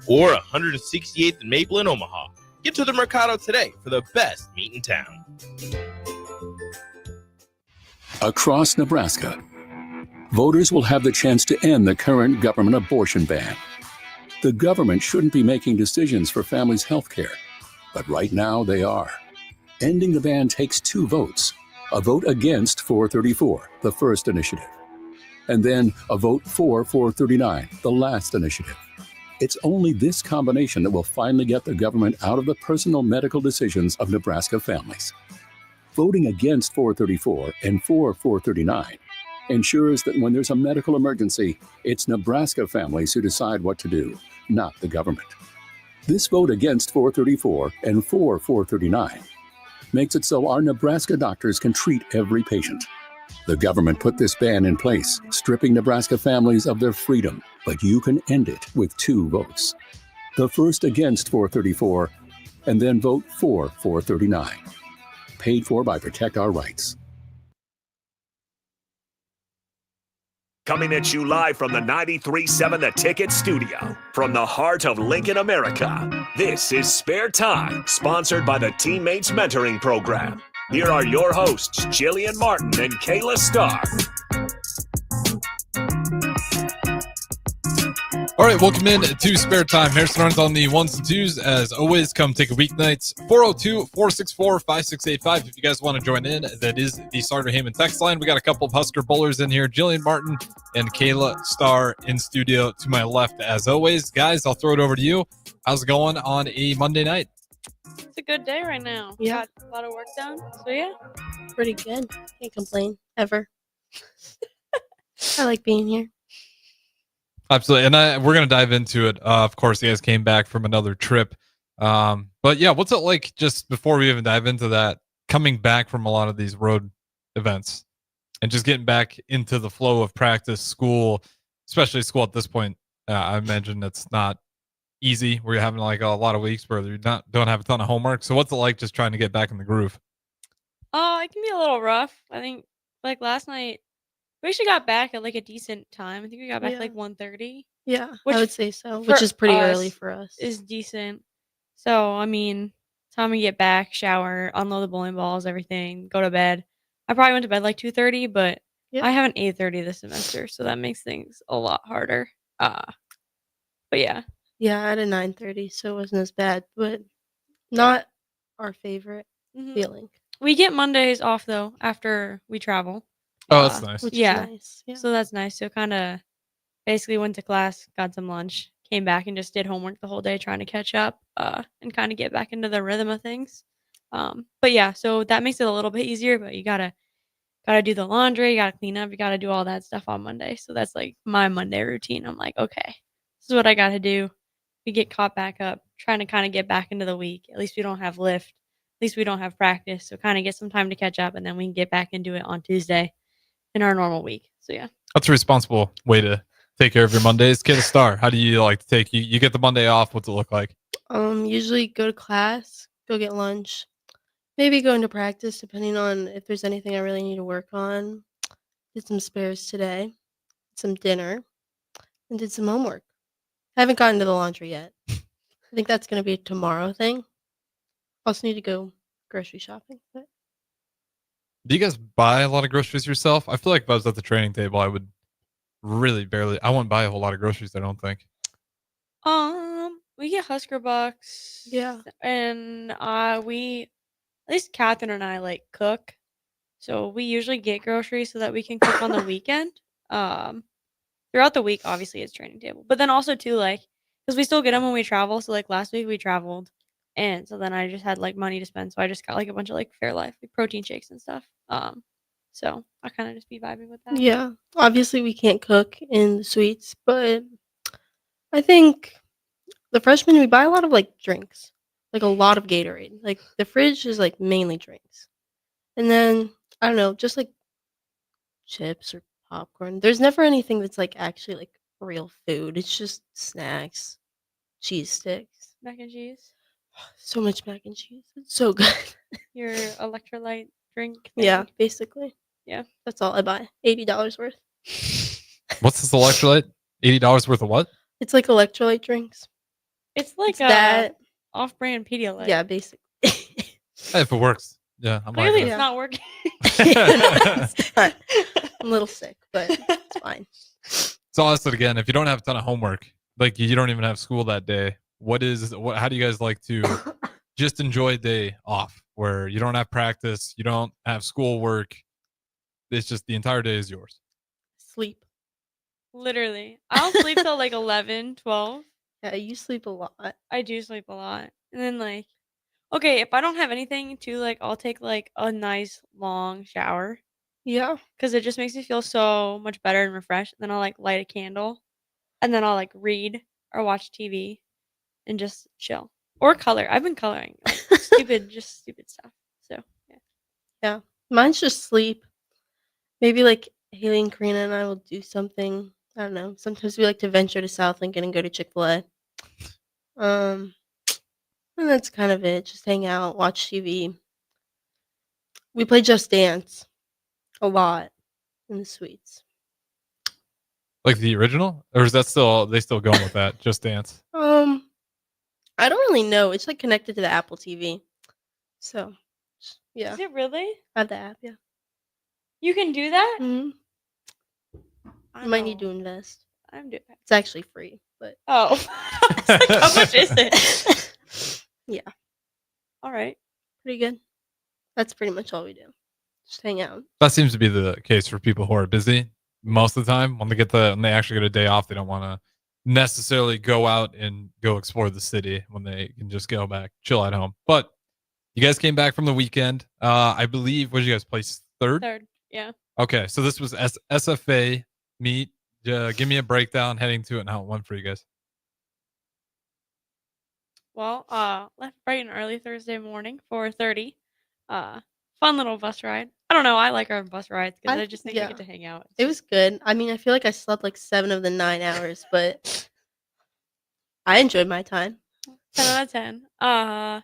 or 168th and Maple in Omaha. Get to the Mercado today for the best meat in town. Across Nebraska, voters will have the chance to end the current government abortion ban. The government shouldn't be making decisions for families' health care, but right now they are. Ending the ban takes 2 votes. A vote against 434, the first initiative, and then a vote for 439, the last initiative. It's only this combination that will finally get the government out of the personal medical decisions of Nebraska families. Voting against 434 and for 439 ensures that when there's a medical emergency, it's Nebraska families who decide what to do, not the government. This vote against 434 and for 439 makes it so our Nebraska doctors can treat every patient. The government put this ban in place, stripping Nebraska families of their freedom, but you can end it with 2 votes. The first against 434, and then vote for 439. Paid for by Protect Our Rights. Coming at you live from the 93.7 The Ticket studio, from the heart of Lincoln, America. This is Spare Time, sponsored by the Teammates Mentoring Program. Here are your hosts, Jillian Martin and Kayla Starr. All right, welcome in to Spare Time. Harrison Arns on the 1s and 2s. As always, come take a weeknights. 402-464-5685. If you guys want to join in, that is the Sartor Heyman text line. We got a couple of Husker Bowlers in here. Jillian Martin and Kayla Starr in studio to my left, as always. Guys, I'll throw it over to you. How's it going on a Monday night? It's a good day right now. Yeah. Got a lot of work done. So, yeah. Pretty good. Can't complain, ever. I like being here. Absolutely. And we're going to dive into it. Of course, you guys came back from another trip. But yeah, what's it like, just before we even dive into that, coming back from a lot of these road events and just getting back into the flow of practice, school, especially school at this point? I imagine it's not easy where you're having like a lot of weeks where you don't have a ton of homework. So what's it like just trying to get back in the groove? It can be a little rough. I think, like, last night, we actually got back at like a decent time. I think we got back like 1:30. Yeah, Which I would say so, which is pretty early for us. Is decent. So, I mean, time we get back, shower, unload the bowling balls, everything, go to bed. I probably went to bed like 2:30, but I have an 8:30 this semester, so that makes things a lot harder. But yeah. Yeah, I had a 9:30, so it wasn't as bad, but not our favorite feeling. We get Mondays off though after we travel. Oh, that's nice. Which is nice. Yeah. So that's nice. So kind of basically went to class, got some lunch, came back and just did homework the whole day trying to catch up and kind of get back into the rhythm of things. But yeah, so that makes it a little bit easier, but you gotta do the laundry, you gotta clean up, you gotta do all that stuff on Monday. So that's like my Monday routine. I'm like, okay, this is what I gotta do. We get caught back up, trying to kind of get back into the week. At least we don't have lift. At least we don't have practice. So kind of get some time to catch up, and then we can get back into it on Tuesday in our normal week. So yeah. That's a responsible way to take care of your Mondays. Kayla Starr, how do you like to take you get the Monday off? What's it look like? Usually go to class, go get lunch, maybe go into practice depending on if there's anything I really need to work on. Did some spares today, some dinner, and did some homework. I haven't gotten to the laundry yet. I think that's going to be a tomorrow thing. Also need to go grocery shopping. But Do you guys buy a lot of groceries yourself? I feel like if I was at the training table, I would really I wouldn't buy a whole lot of groceries, I don't think. We get Husker Bucks. Yeah. And at least Catherine and I like cook. So we usually get groceries so that we can cook on the weekend. Throughout the week, obviously, it's training table. But then also, too, like, because we still get them when we travel. So, like, last week we traveled. And so then I just had, like, money to spend. So I just got, like, a bunch of, like, Fairlife, like, protein shakes and stuff. So I kind of just be vibing with that. yeah, obviously we can't cook in the suites, but I think the freshmen, we buy a lot of, like, drinks. Like, a lot of Gatorade. Like, the fridge is, like, mainly drinks. And then, I don't know, just, like, chips or popcorn. There's never anything that's, like, actually, like, real food. It's just snacks, cheese sticks. Mac and cheese. So much mac and cheese. It's so good. Your electrolyte drink thing. Yeah, basically. Yeah. That's all I buy. $80 worth. What's this electrolyte? $80 worth of what? It's like electrolyte drinks. It's like It's that. off-brand Pedialyte. Yeah, basically. If it works. Yeah, I'm Clearly, like it's not working. It's not. I'm a little sick, but it's fine. So honestly, again, if you don't have a ton of homework, like you don't even have school that day, how do you guys like to just enjoy a day off where you don't have practice, you don't have schoolwork, it's just the entire day is yours? Sleep. Literally. I'll sleep till like 11, 12. Yeah, you sleep a lot. I do sleep a lot. And then like, okay, if I don't have anything to like, I'll take like a nice long shower Yeah. because it just makes me feel so much better and refreshed. And then I'll like light a candle and then I'll like read or watch TV and just chill or color. I've been coloring like, stupid stuff. So Yeah. Mine's just sleep. Maybe like Haley and Karina and I will do something. I don't know. Sometimes we like to venture to South Lincoln and go to Chick-fil-A. And that's kind of it. Just hang out, watch TV. We play Just Dance a lot in the suites. Like the original? Or is that still they still going with that? Just Dance. I don't really know. It's like connected to the Apple TV. So, yeah. is it really? I have the app, yeah. You can do that? Mm-hmm. I You might need know. to invest. I'm doing. It's actually free, but Oh, I was like, how much is it? yeah, All right. pretty good. That's pretty much all we do. Just hang out. That seems to be the case for people who are busy most of the time. When they actually get a day off, they don't want to necessarily go out and go explore the city when they can just go back, chill at home. But you guys came back from the weekend. I believe, what did you guys place? Third? Third. Yeah. Okay, so this was SFA meet. Give me a breakdown heading to it and how it went for you guys. Well, left bright and early Thursday morning, 4:30. Fun little bus ride. I don't know. I like our bus rides because I just think we yeah. get to hang out. It was good. I mean, I feel like I slept like 7 of the 9 hours, but I enjoyed my time. 10 out of 10.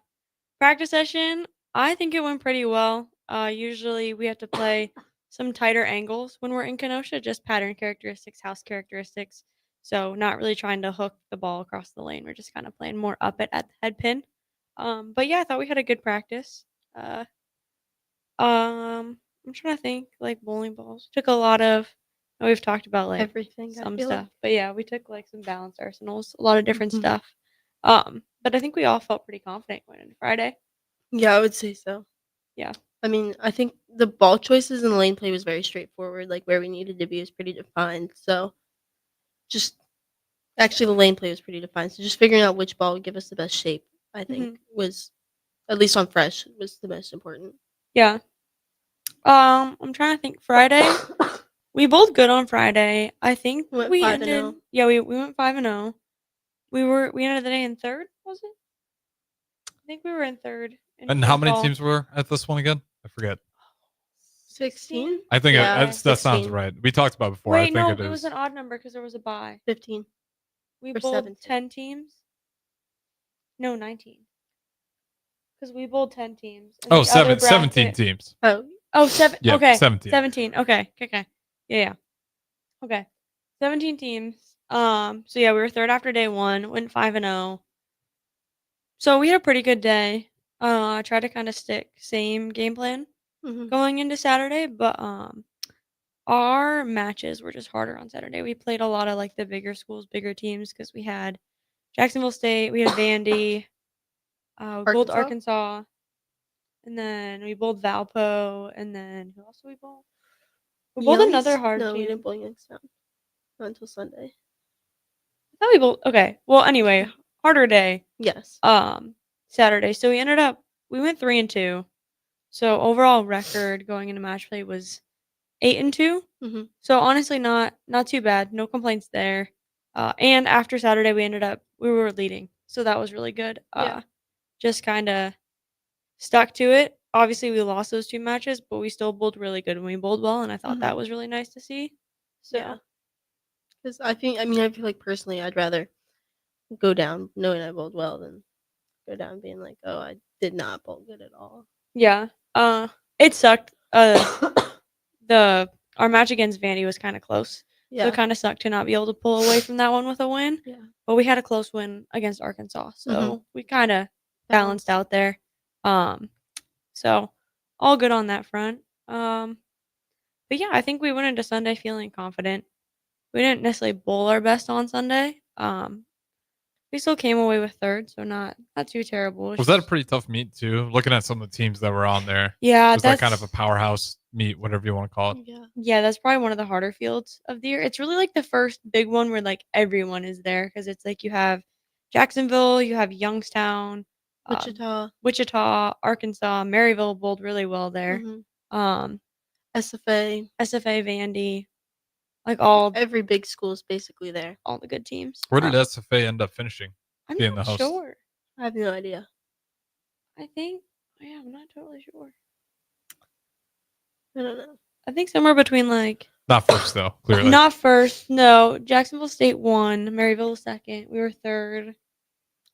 Practice session. I think it went pretty well. Usually we have to play some tighter angles when we're in Kenosha, just pattern characteristics, house characteristics. So not really trying to hook the ball across the lane. We're just kind of playing more up it at the head pin. But yeah, I thought we had a good practice. I'm trying to think like bowling balls. Took a lot of. We've talked about like Everything. I some feel stuff, like. but yeah, we took like some balanced arsenals, a lot of different Mhm. stuff. But I think we all felt pretty confident going into Friday. Yeah, I would say so. Yeah. I mean, I think the ball choices in the lane play was very straightforward. Like where we needed to be was pretty defined. So, just actually the lane play was pretty defined. So just figuring out which ball would give us the best shape, I think, was at least on fresh was the most important. Yeah. I'm trying to think. Friday, we bowled good on Friday. I think Went we 5-0. ended. Yeah, we went 5-0. We ended the day in third. Was it? I think we were in third. And how many teams were at this one again? I forget. 16? I think Yeah, that sounds 16. right. We talked about it before. Wait, I think no, it it is. was an odd number because there was a bye. 15. We Or bowled 17. 10 teams. No, 19. Because we bowled 10 teams. and Oh, the other 17 bracket- teams. Oh, 7. Yeah, okay. 17. 17. Okay. Yeah. Okay. 17 teams. So yeah, we were third after day 1, went 5-0. So we had a pretty good day. I tried to kind of stick same game plan Mhm. going into Saturday, but our matches were just harder on Saturday. We played a lot of like the bigger schools, bigger teams because we had Jacksonville State, we had Vandy, we bowled Arkansas, and then we bowled Valpo, and then who else did we bowl? We bowled another hard No, team. we didn't bowl Youngstown. Not until Sunday. I thought we bowled. Okay. Well, anyway, harder day. Yes. Saturday. So we went 3-2. So overall record going into match play was 8-2. Mhm. So honestly, not too bad. No complaints there. And after Saturday, we were leading, so that was really good. Yeah. Just kind of stuck to it. Obviously, we lost those 2 matches, but we still bowled really good when we bowled well, and I thought that was really nice to see. So Yeah. Because I feel like personally, I'd rather go down knowing I bowled well than go down being like, oh, I did not bowl good at all. yeah, it sucked. Our match against Vandy was kind of close. Yeah. it kind of sucked to not be able to pull away from that one with a win. Yeah. But we had a close win against Arkansas, so we kind of balanced Balanced. out there. So all good on that front. But yeah, I think we went into Sunday feeling confident. We didn't necessarily bowl our best on Sunday. We still came away with third, so not too terrible. It's Was that a just- pretty tough meet too? Looking at some of the teams that were on there, Yeah, was that kind of that's a powerhouse meet, whatever you want to call it? Yeah. yeah, that's probably one of the harder fields of the year. It's really like the first big one where like everyone is there because it's like you have Jacksonville, you have Youngstown, Wichita, Arkansas, Maryville bowled really well there. Mhm. Um, SFA. SFA, Vandy, like all Every big school is basically there. all the good teams. Where did SFA end up finishing? I'm being not the host? sure. I have no idea. I think yeah, I'm not totally sure. I don't know. I think somewhere between like Not first though, clearly. not first. No, Jacksonville State won. Maryville was second. We were third.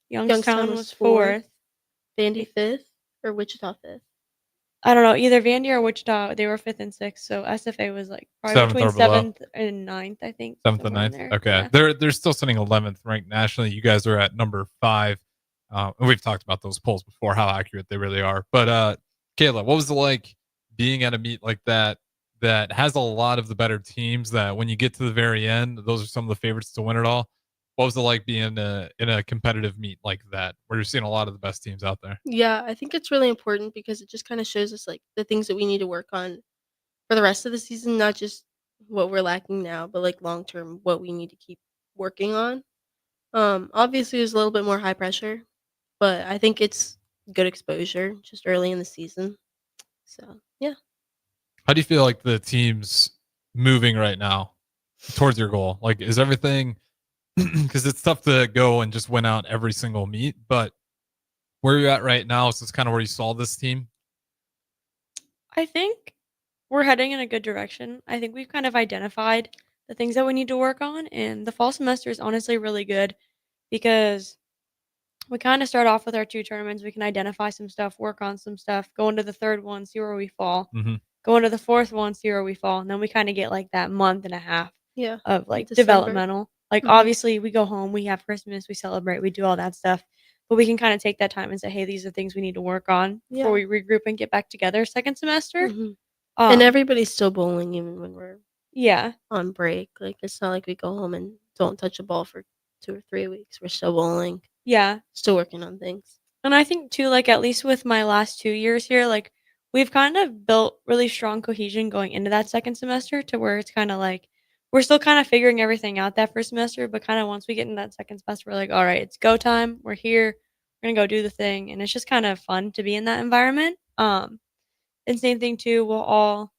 Youngstown was was fourth. fourth. Vandy 5th or Wichita 5th? I don't know, either Vandy or Wichita. They were fifth and sixth, so SFA was like probably Seventh between or below. seventh and ninth. I think Seventh and somewhere in ninth. there. Okay, Yeah. they're still sitting 11th ranked nationally. You guys are at number 5. And we've talked about those polls before, how accurate they really are. But Kayla, what was it like being at a meet like that that has a lot of the better teams? That when you get to the very end, those are some of the favorites to win it all. What was it like being in a competitive meet like that, where you're seeing a lot of the best teams out there? Yeah, I think it's really important because it just kind of shows us like the things that we need to work on for the rest of the season, not just what we're lacking now, but like long term what we need to keep working on. Obviously there's a little bit more high pressure, but I think it's good exposure just early in the season. So, yeah. How do you feel like the team's moving right now towards your goal? Like, is everything, because it's tough to go and just win out every single meet, but where you're at right now is this kind of where you saw this team? I think we're heading in a good direction. I think we've kind of identified the things that we need to work on, and the fall semester is honestly really good because we kind of start off with our 2 tournaments. We can identify some stuff, work on some stuff, go into the 3rd one, see where we fall, Mm-hmm. go into the 4th one, see where we fall, and then we kind of get like that month and a half Yeah. of like December. developmental. Like Mhm. obviously we go home, we have Christmas, we celebrate, we do all that stuff. But we can kind of take that time and say, hey, these are things we need to work on before Yeah. we regroup and get back together second semester. Mhm. Um, And everybody's still bowling even when we're yeah. on break. Like it's not like we go home and don't touch a ball for 2 or 3 weeks. We're still bowling, Yeah. still working on things. And I think too, like at least with my last 2 years here, like we've kind of built really strong cohesion going into that second semester to where it's kind of like we're still kind of figuring everything out that first semester, but kind of once we get in that second semester, we're like, all right, it's go time. We're here. We're gonna go do the thing, and it's just kind of fun to be in that environment. And same thing too. We'll all.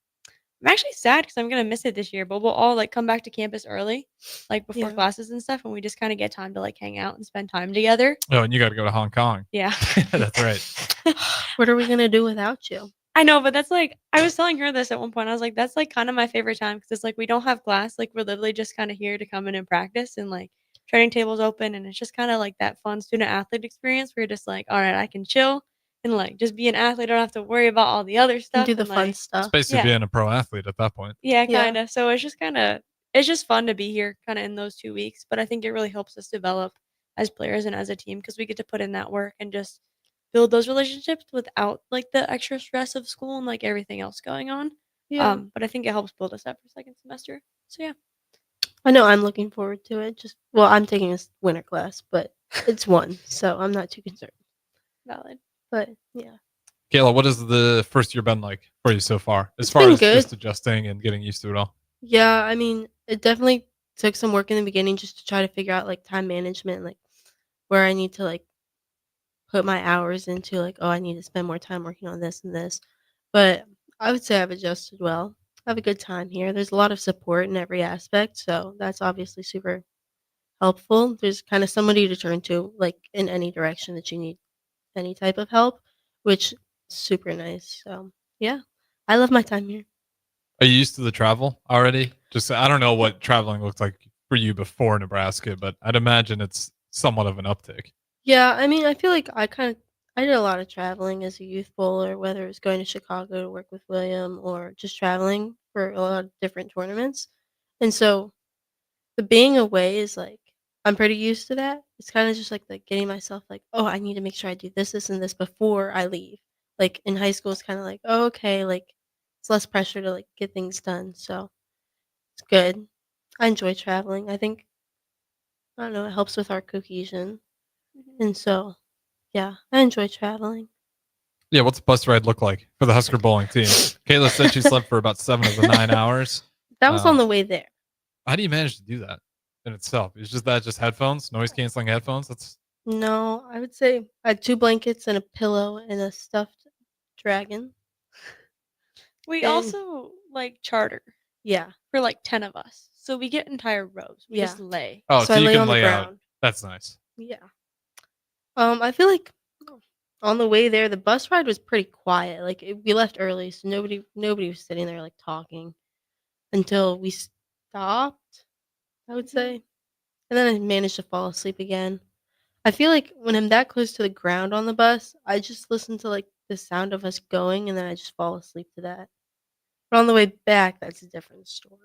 I'm actually sad because I'm gonna miss it this year, but we'll all like come back to campus early, like before Yeah. classes and stuff, and we just kind of get time to like hang out and spend time together. Oh, and you got to go to Hong Kong. Yeah. That's right. What are we gonna do without you? I know, but that's like I was telling her this at one point. I was like, that's like kind of my favorite time because it's like we don't have class. Like we're literally just kind of here to come in and practice and like training tables open and it's just kind of like that fun student athlete experience where you're just like, all right, I can chill and like just be an athlete. I don't have to worry about all the other And stuff. do the and, fun like, stuff. It's basically Yeah. being a pro athlete at that point. Yeah, Yeah. kind of. So it's just it's just fun to be here kind of in those 2 weeks. But I think it really helps us develop as players and as a team because we get to put in that work and just build those relationships without like the extra stress of school and like everything else going on. Yeah. But I think it helps build us up for second semester. So yeah. I know I'm looking forward to it. Just well, I'm taking this winter class, but it's one, so I'm not too concerned. Valid. But yeah. Kayla, what has the first year been like for you so far? As It's far been as just good. adjusting and getting used to it all? Yeah, I mean, it definitely took some work in the beginning just to try to figure out like time management, like where I need to like put my hours into like, oh, I need to spend more time working on this and this. But I would say I've adjusted well. I have a good time here. There's a lot of support in every aspect, so that's obviously super helpful. There's kind of somebody to turn to like in any direction that you need any type of help, which is super nice. So, yeah. I love my time here. Are you used to the travel already? Just I don't know what traveling looked like for you before Nebraska, but I'd imagine it's somewhat of an uptick. Yeah, I mean, I feel like I did a lot of traveling as a youth bowler, whether it was going to Chicago to work with William or just traveling for a lot of different tournaments. And so The being away is like I'm pretty used to that. It's kind of just like the getting myself like, oh, I need to make sure I do this, and this before I leave. Like in high school, it's kind of like, oh, okay, like it's less pressure to like get things done. So it's good. I enjoy traveling. I think I don't know, it helps with our cohesion, Mhm. and so yeah, I enjoy traveling. Yeah, what's a bus ride look like for the Husker bowling team? Kayla said she slept for about 7 of the 9 hours. That was on the way there. How do you manage to do that in itself? Is just headphones, noise canceling headphones? That's No, I would say I had 2 blankets and a pillow and a stuffed dragon. We And also like charter yeah, for like 10 of us. So we get entire rows. We just yeah. lay. oh, So so I you lay can on the lay out. ground. That's nice. Yeah. I feel like on the way there, the bus ride was pretty quiet. Like we left early, so nobody was sitting there like talking until we stopped. I would Mhm. say, and then I managed to fall asleep again. I feel like when I'm that close to the ground on the bus, I just listen to like the sound of us going, and then I just fall asleep to that. But on the way back, that's a different story.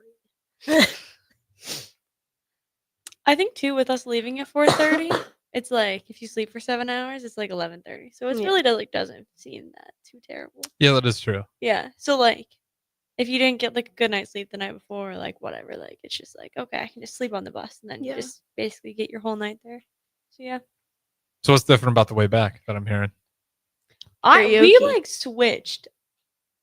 I think too with us leaving at 4:30, it's like if you sleep for 7 hours, it's like 11:30. So it's Yeah. really doesn't seem that too terrible. Yeah, that is true. Yeah. So like if you didn't get like a good night's sleep the night before, or like whatever, like it's just like okay, I can just sleep on the bus and then you Yeah. just basically get your whole night there. So yeah. So what's different about the way back that I'm hearing? We Karaoke. like switched.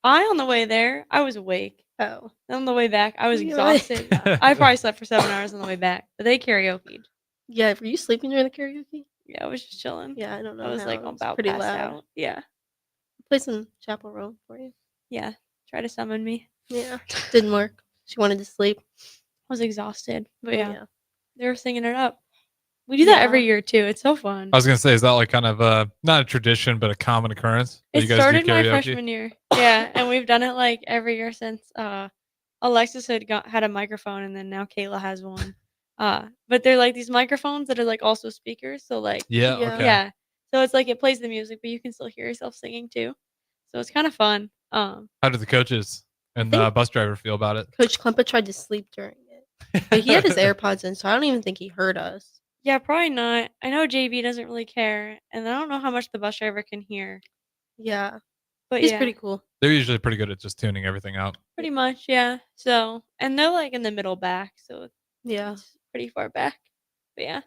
On the way there, I was awake. Oh. And on the way back, I was You really- exhausted. I probably slept for 7 hours on the way back, but they karaoke'd. Yeah, were you sleeping during the karaoke? Yeah, I was just chilling. Yeah, I don't I know was how. like It was about pretty passed loud. out. Yeah. Play some Chapel Roan for you. Yeah. Try to summon me. Yeah, didn't work. She wanted to sleep. I was exhausted. But yeah, Yeah. they were singing it up. We do that every Yeah. year too. It's so fun. I was gonna say, is that like kind of not a tradition, but a common occurrence that It you guys do started my karaoke? freshman year. Yeah, and we've done it like every year since Alexis had a microphone and then now Kayla has one. But they're like these microphones that are like also speakers, so like Yeah. Yeah. Okay. yeah. So it's like it plays the music, but you can still hear yourself singing too. So it's kind of fun. How did the coaches and think- bus driver feel about it? Coach Klumpa tried to sleep during it, but he had his AirPods in, so I don't even think he heard us. Yeah, probably not. I know JB doesn't really care, and I don't know how much the bus driver can hear. Yeah, But he's yeah, pretty cool. They're usually pretty good at just tuning everything out. pretty much, yeah. So, and they're like in the middle back, so Yeah. it's pretty far back. But yeah,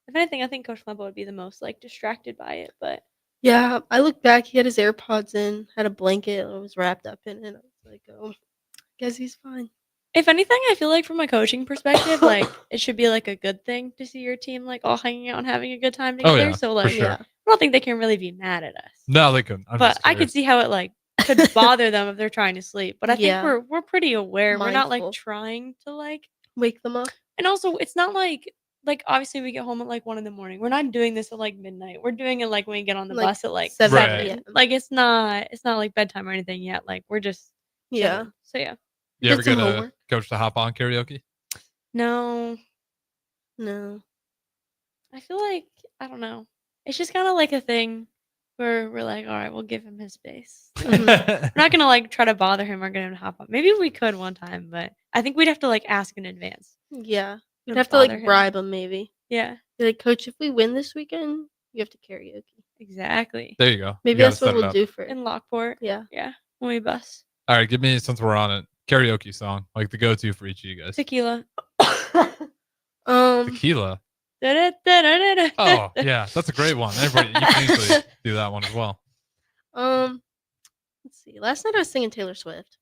if anything, I think Coach Lempo would be the most like distracted by it. But Yeah, I looked back. He had his AirPods in, had a blanket, and was wrapped up in it. I was like, oh, guess he's fine. if anything, I feel like from a coaching perspective, like it should be like a good thing to see your team like all hanging out and having a good time Oh, together. yeah, So for like, sure. Yeah. I don't think they can really be mad at us. No, they couldn't. I'm But just I could curious. see how it like could bother them if they're trying to sleep. But I think Yeah. we're pretty aware. We're not like Mindful. trying to like, Wake them up. and also it's not like obviously we get home at like 1 in the morning. We're not doing this at like midnight. We're doing it like when we get on the Like bus at like 7 7. p.m. Like it's not like bedtime or anything yet. Like we're just Yeah. chilling. So yeah. You ever Did some get a homework. coach to hop on karaoke? No, No. I feel like I don't know. It's just kind of like a thing where we're like, all right, we'll give him his space. Mhm. We're not gonna like try to bother him or get him to hop on. Maybe we could one time, but I think we'd have to like ask in advance. Yeah. You'd Would have to bother like him. bribe him maybe. Yeah, Be like, Coach, if we win this weekend, you have to karaoke. exactly. There you go. Maybe You gotta that's what set it we'll up. do for it. In Lockport. Yeah. Yeah, when we bus. All right, give me, since we're on it, karaoke song, like the go-to for each of you guys. Tequila. Tequila. Da-da-da-da-da-da. Oh yeah, that's a great one. Everybody, you can easily do that one as well. Let's see. Last night I was singing Taylor Swift,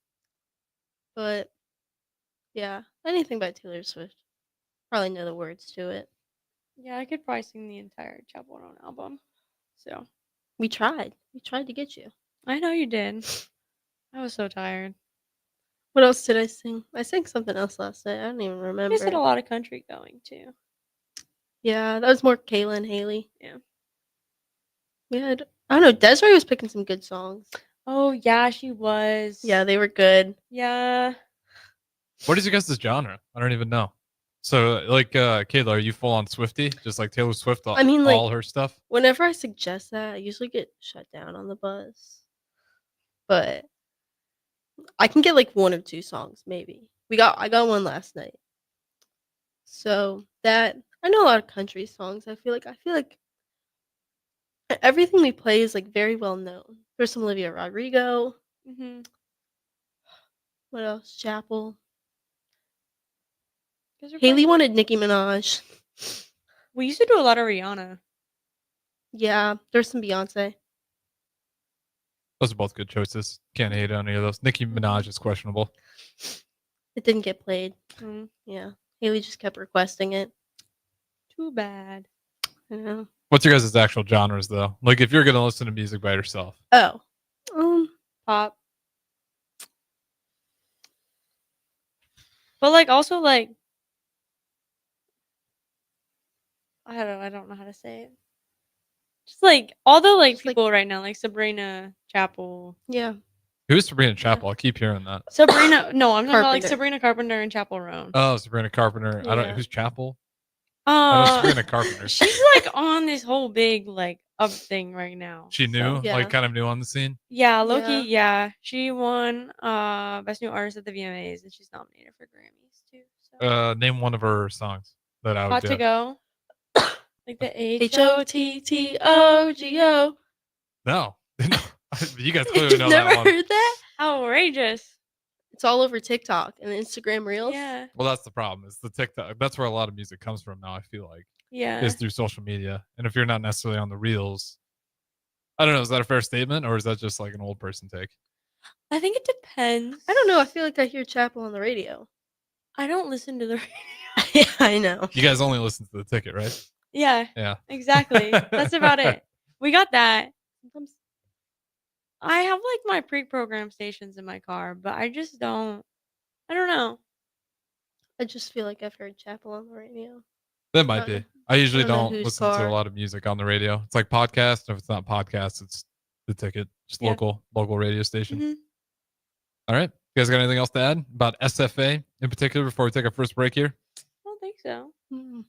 but yeah, anything by Taylor Swift. Probably know the words to it. Yeah, I could probably sing the entire Chaperone album. So We tried. We tried to get you. I know you did. I was so tired. What else did I sing? I sang something else last night. I don't even You remember. guys had a lot of country going too. Yeah, that was more Kayla and Haley. Yeah. We had. I don't know. Desiree was picking some good songs. Oh yeah, she was. Yeah, they were good. Yeah. What is your guys' genre? I don't even know. So, like, Kayla, are you full on Swiftie? Just like Taylor Swift, I mean, like- all her stuff? Whenever I suggest that, I usually get shut down on the bus. But I can get like one or two songs, maybe. I got one last night. So that I know a lot of country songs. I feel like everything we play is like very well known. There's some Olivia Rodrigo. Mm-hmm. What else? Chapel. We Haley wanted Nicki Minaj. used to do a lot of Rihanna. Yeah, there's some Beyonce. Those are both good choices. Can't hate on any of those. Nicki Minaj is questionable. It didn't get played. Mm, Yeah, Haley just kept requesting it. too bad. I know. What's your guys' actual genres though? Like if you're gonna listen to music by yourself. Oh, Pop. But like also like I don't know how to say it. Just like all the like Just, like- people right now, like Sabrina Chapel. yeah. Who's Sabrina Chapel? I keep hearing that. Sabrina no, I'm talking about like Carpenter. Sabrina Carpenter and Chapel Roan. Oh, Sabrina Carpenter. I don't Yeah. who's Chapel? I know Uh Sabrina Carpenter. she's like on this whole big like up thing right now. She knew, So, Yeah. like kind of new on the scene. yeah, Loki, Yeah. yeah. She won Best New Artist at the VMAs and she's nominated for Grammys too. So Name one of her songs that I would Hot to get. Go. Like the Hottogo. No. You guys clearly You've know never that one. heard that? Outrageous. It's all over TikTok and Instagram Reels. Yeah. Well, that's the problem. It's the TikTok. That's where a lot of music comes from now. I feel like Yeah. is through social media, and if you're not necessarily on the reels, I don't know. Is that a fair statement, or is that just like an old person take? I think it depends. I don't know. I feel like I hear Chapel on the radio. I don't listen to the Yeah, I know. You guys only listen to the ticket, right? Yeah, Yeah. exactly. That's about it. We got that. Sometimes I have like my pre-programmed stations in my car, but I just don't. I don't know. I just feel like I've heard Chapel on the radio. That might be. I usually I don't know don't whose listen to car. a lot of music on the radio. It's like podcast. If it's not podcast, it's the ticket. Just Yeah. local radio station. Mhm. All right. You guys got anything else to add about SFA in particular before we take our first break here? I don't think so. Mm.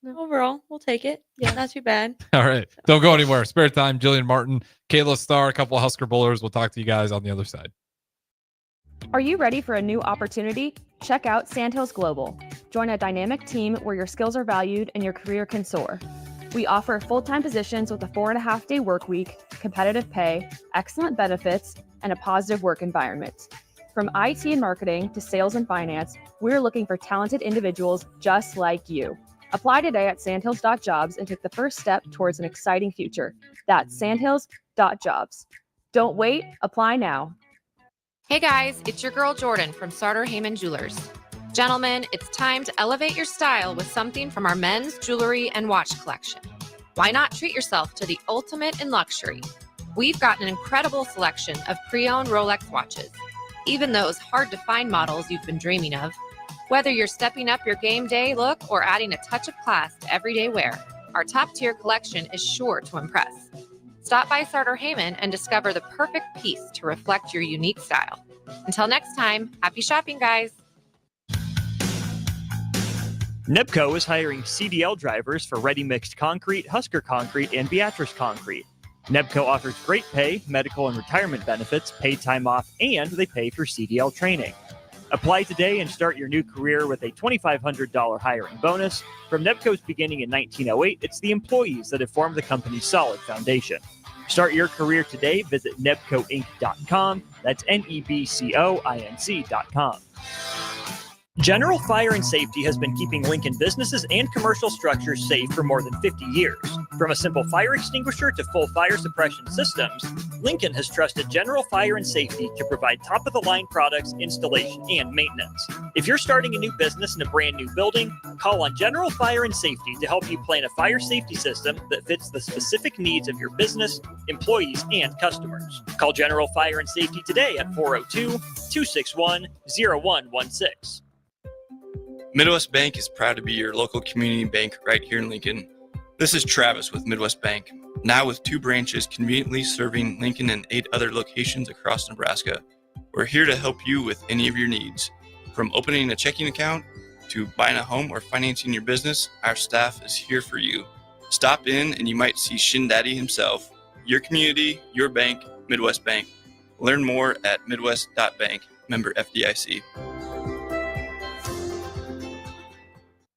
No. Overall, we'll take it. Yeah. Not too bad. All right. Don't go anywhere. Spare time. Jillian Martin, Kayla Starr, a couple of Husker Bowlers. We'll talk to you guys on the other side. Are you ready for a new opportunity? Check out Sandhills Global. Join a dynamic team where your skills are valued and your career can soar. We offer full-time positions with a 4.5-day work week, competitive pay, excellent benefits, and a positive work environment. From IT and marketing to sales and finance, we're looking for talented individuals just like you. Apply today at sandhills.jobs and take the first step towards an exciting future. That's sandhills.jobs. Don't wait, apply now. Hey guys, it's your girl Jordan from Sartor Heyman Jewelers. Gentlemen, it's time to elevate your style with something from our men's jewelry and watch collection. Why not treat yourself to the ultimate in luxury? We've got an incredible selection of pre-owned Rolex watches, even those hard-to-find models you've been dreaming of. Whether you're stepping up your game day look or adding a touch of class to everyday wear, our top-tier collection is sure to impress. Stop by Sartor Heyman and discover the perfect piece to reflect your unique style. Until next time, happy shopping, guys. NEPCO is hiring CDL drivers for Ready Mixed Concrete, Husker Concrete, and Beatrice Concrete. NEPCO offers great pay, medical and retirement benefits, paid time off, and they pay for CDL training. Apply today and start your new career with a $2,500 hiring bonus. From NEPCO's beginning in 1908, it's the employees that have formed the company's solid foundation. Start your career today. Visit nebcoinc.com. That's NEBCOINC.com. General Fire and Safety has been keeping Lincoln businesses and commercial structures safe for more than 50 years. From a simple fire extinguisher to full fire suppression systems, Lincoln has trusted General Fire and Safety to provide top-of-the-line products, installation, and maintenance. If you're starting a new business in a brand new building, call on General Fire and Safety to help you plan a fire safety system that fits the specific needs of your business, employees, and customers. Call General Fire and Safety today at 402-261-0116. Midwest Bank is proud to be your local community bank right here in Lincoln. This is Travis with Midwest Bank, now with 2 branches conveniently serving Lincoln and 8 other locations across Nebraska. We're here to help you with any of your needs. From opening a checking account to buying a home or financing your business, our staff is here for you. Stop in and you might see Shin Daddy himself. Your community, your bank, Midwest Bank. Learn more at midwest.bank, member FDIC.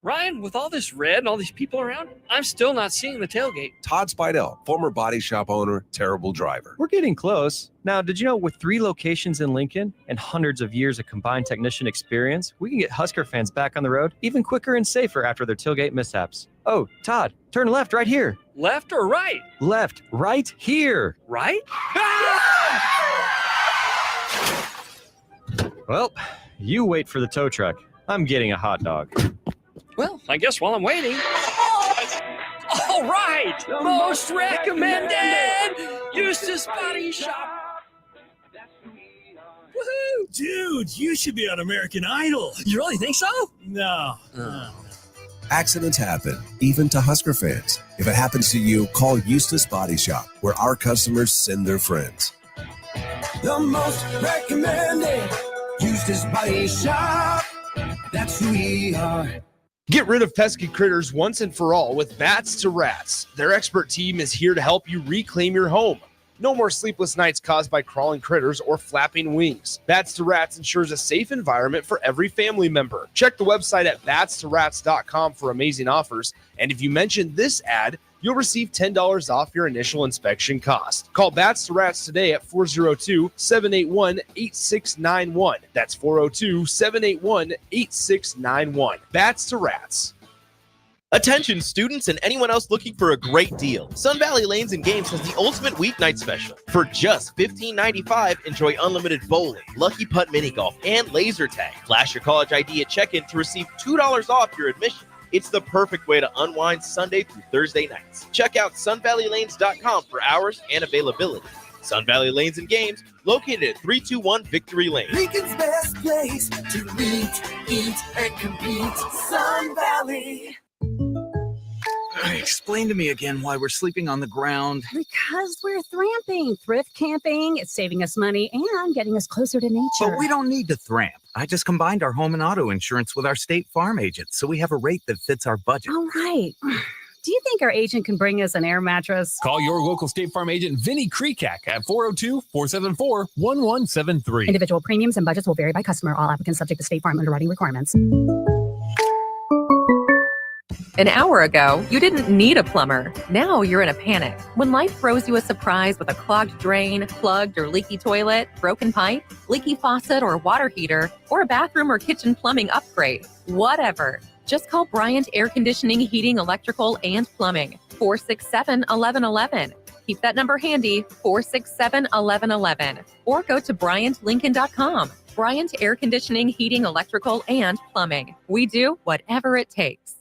Ryan, with all this red and all these people around, I'm still not seeing the tailgate. Todd Spidell, former body shop owner, terrible driver. We're getting close. Now, did you know with 3 locations in Lincoln and hundreds of years of combined technician experience, we can get Husker fans back on the road even quicker and safer after their tailgate mishaps? Oh, Todd, turn left right here. Left or right? Left, right here. Right? Well, you wait for the tow truck. I'm getting a hot dog. Well, I guess while I'm waiting. All right! Most recommended! Eustace Body Shop! Woohoo! Dude, you should be on American Idol. You really think so? No. Accidents happen, even to Husker fans. If it happens to you, call Eustace Body Shop, where our customers send their friends. The most recommended Eustace Body Shop. That's who we are. Get rid of pesky critters once and for all with Bats to Rats. Their expert team is here to help you reclaim your home. No more sleepless nights caused by crawling critters or flapping wings. Bats to Rats ensures a safe environment for every family member. Check the website at batstorats.com for amazing offers. And if you mention this ad, you'll receive $10 off your initial inspection cost. Call Bats to Rats today at 402-781-8691. That's 402-781-8691. Bats to Rats. Attention students and anyone else looking for a great deal. Sun Valley Lanes and Games has the ultimate weeknight special. For just $15.95, enjoy unlimited bowling, lucky putt mini golf, and laser tag. Flash your college ID at check-in to receive $2 off your admission. It's the perfect way to unwind Sunday through Thursday nights. Check out sunvalleylanes.com for hours and availability. Sun Valley Lanes and Games, located at 321 Victory Lane. Lincoln's best place to meet, eat, and compete. Sun Valley. Explain to me again why we're sleeping on the ground. Because we're thramping, thrift camping. It's saving us money and getting us closer to nature. But we don't need to thramp. I just combined our home and auto insurance with our State Farm agent, so we have a rate that fits our budget. All right. Do you think our agent can bring us an air mattress? Call your local State Farm agent, Vinny Krekak, at 402-474-1173. Individual premiums and budgets will vary by customer. All applicants subject to State Farm underwriting requirements. An hour ago, you didn't need a plumber. Now you're in a panic. When life throws you a surprise with a clogged drain, plugged or leaky toilet, broken pipe, leaky faucet or water heater, or a bathroom or kitchen plumbing upgrade, whatever. Just call Bryant Air Conditioning, Heating, Electrical, and Plumbing, 467-1111. Keep that number handy, 467-1111. Or go to BryantLincoln.com. Bryant Air Conditioning, Heating, Electrical, and Plumbing. We do whatever it takes.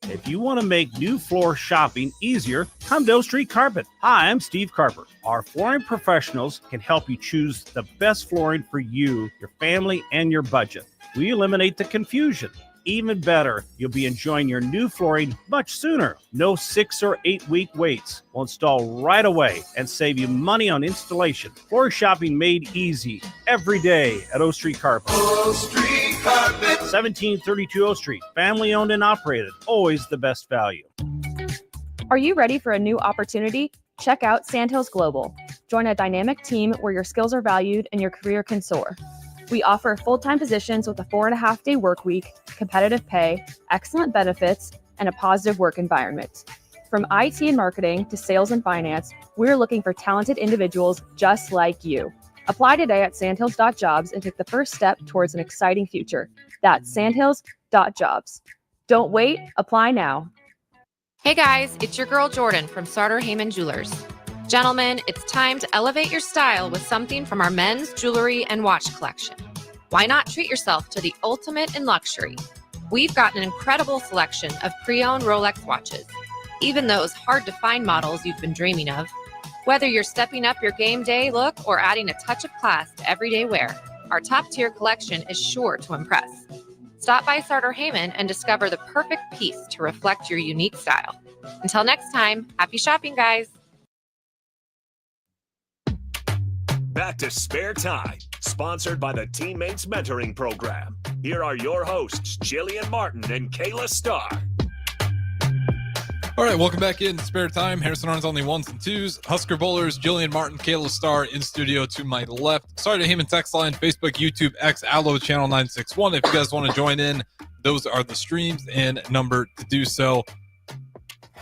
If you want to make new floor shopping easier, come to O Street Carpet. Hi, I'm Steve Carper. Our flooring professionals can help you choose the best flooring for you, your family, and your budget. We eliminate the confusion. Even better, you'll be enjoying your new flooring much sooner. No 6 or 8 week waits. We'll install right away and save you money on installation. Floor shopping made easy every day at O Street Carpet. O Street Carpet. 1732 O Street. Family owned and operated. Always the best value. Are you ready for a new opportunity? Check out Sandhills Global. Join a dynamic team where your skills are valued and your career can soar. We offer full-time positions with a 4.5-day work week, competitive pay, excellent benefits, and a positive work environment. From IT and marketing to sales and finance, we're looking for talented individuals just like you. Apply today at sandhills.jobs and take the first step towards an exciting future. That's sandhills.jobs. Don't wait, apply now. Hey guys, it's your girl Jordan from Sartor Heyman Jewelers. Gentlemen, it's time to elevate your style with something from our men's jewelry and watch collection. Why not treat yourself to the ultimate in luxury? We've got an incredible selection of pre-owned Rolex watches, even those hard-to-find models you've been dreaming of. Whether you're stepping up your game day look or adding a touch of class to everyday wear, our top-tier collection is sure to impress. Stop by Sartor Heyman and discover the perfect piece to reflect your unique style. Until next time, happy shopping, guys. Back to Spare Time, sponsored by the Teammates Mentoring Program. Here are your hosts, Jillian Martin and Kayla Starr. All right, welcome back in Spare Time. Harrison Arns on the ones and twos. Husker Bowlers, Jillian Martin, Kayla Starr in studio to my left. Sartor Heyman text line, Facebook, YouTube, X, Allo, channel 961. If you guys want to join in those are the streams and number to do so.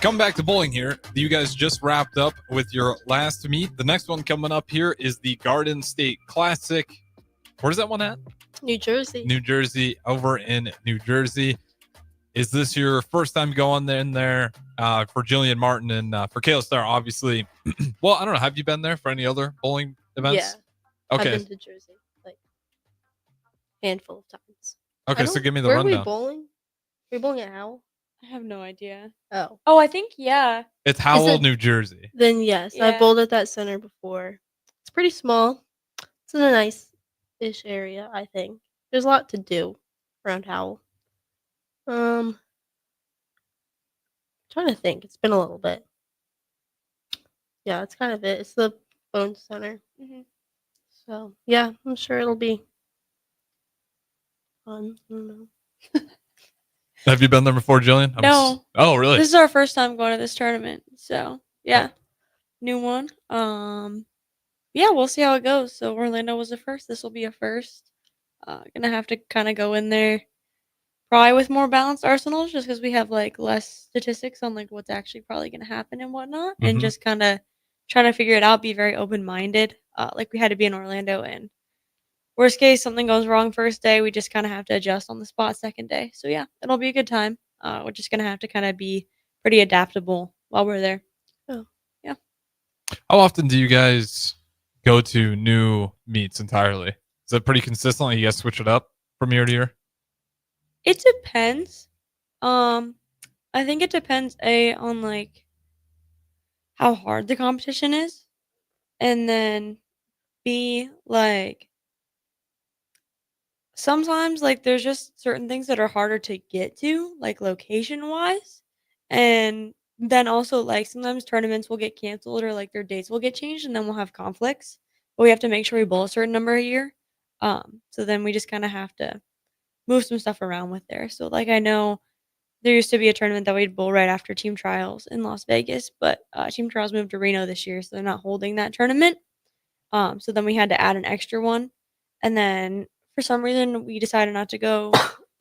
Come back to bowling here. You guys just wrapped up with your last meet. The next one coming up here is the Garden State Classic. Where's that one at? New Jersey. New Jersey, over in New Jersey. Is this your first time going in there for Jillian Martin and for Kayla Starr, obviously? Well, I don't know. Have you been there for any other bowling events? Yeah. Okay. I've been to Jersey like a handful of times. Okay, so give me the where rundown. Are we bowling? Are we bowling at Howell? I have no idea. Oh. Oh, I think yeah. It's Howell, New Jersey. Then yes, Yeah. I bowled at that center before. It's pretty small. It's in a nice-ish area, I think. There's a lot to do around Howell. Trying to think. It's been a little bit. Yeah, that's kind of it. It's the Bone Center. Mm-hmm. So yeah, I'm sure it'll be fun. I don't know. Have you been there before, Jillian? No. Oh, really? This is our first time going to this tournament. So yeah. New one. Yeah, we'll see how it goes. So Orlando was a first. This will be a first. Gonna have to kind of go in there probably with more balanced arsenals just because we have like less statistics on like what's actually probably gonna happen and whatnot. And Mhm. just kind of trying to figure it out, be very open-minded. Like we had to be in Orlando, and worst case, something goes wrong first day, we just kind of have to adjust on the spot second day. So yeah, it'll be a good time. We're just gonna have to kind of be pretty adaptable while we're there. Oh. Yeah. How often do you guys go to new meets entirely? Is that pretty consistent? Like you guys switch it up from year to year? It depends. I think it depends on like how hard the competition is, and then B, like sometimes like there's just certain things that are harder to get to, like location wise, and then also like sometimes tournaments will get canceled or like their dates will get changed, and then we'll have conflicts. But we have to make sure we bowl a certain number a year. So then we just kind of have to move some stuff around with there. So like I know there used to be a tournament that we'd bowl right after team trials in Las Vegas, but team trials moved to Reno this year, so they're not holding that tournament. So then we had to add an extra one, and then for some reason we decided not to go